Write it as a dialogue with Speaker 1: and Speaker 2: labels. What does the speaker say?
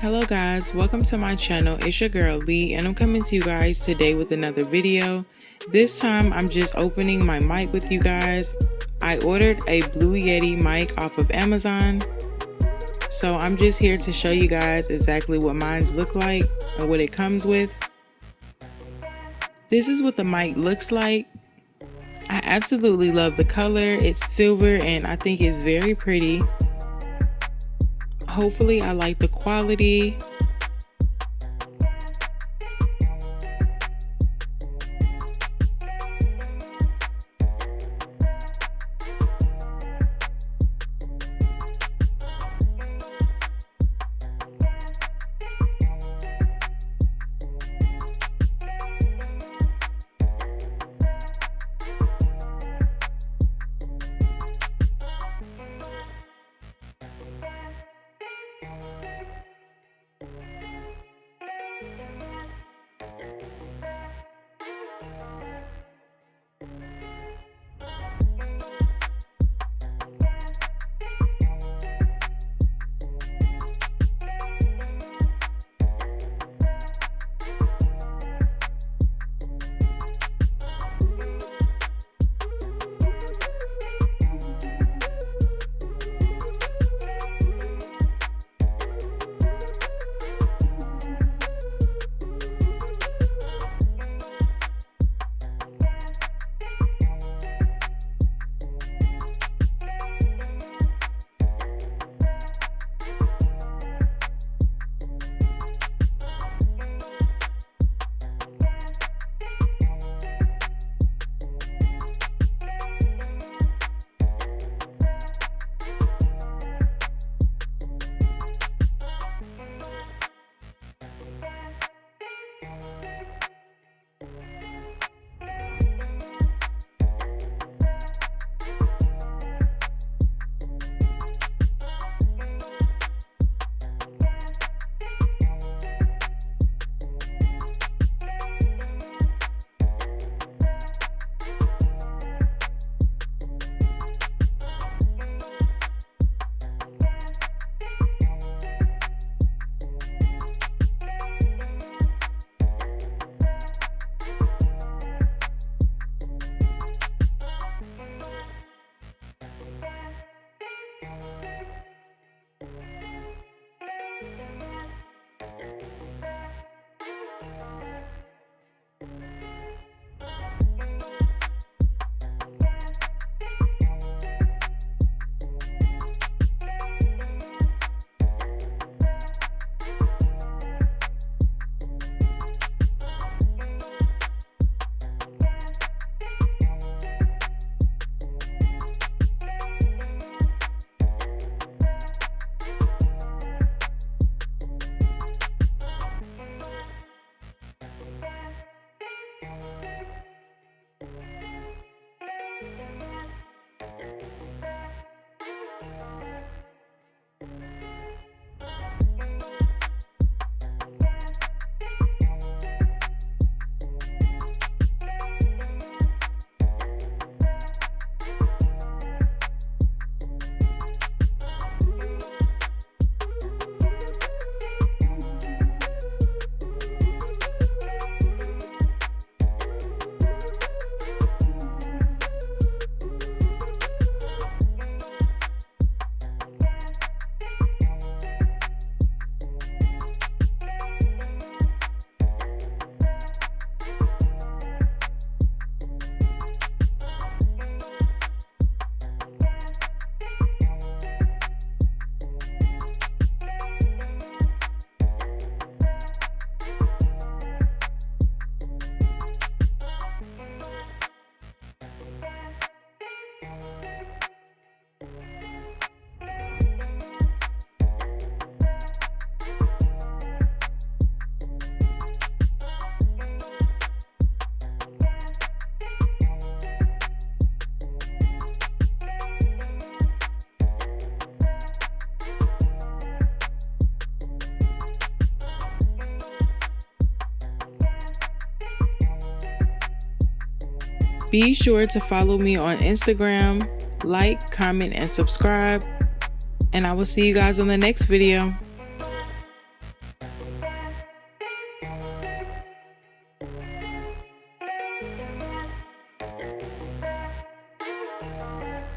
Speaker 1: Hello guys, welcome to my channel. It's your girl Lee and I'm coming to you guys today with another video. This time I'm just opening my mic with you guys. I ordered a Blue Yeti mic off of Amazon. So I'm just here to show you guys exactly what mine look like and what it comes with. This is what the mic looks like. I absolutely love the color. It's silver and I think it's very pretty. Hopefully I like the quality. Be sure to follow me on Instagram, like, comment, and subscribe. And I will see you guys on the next video.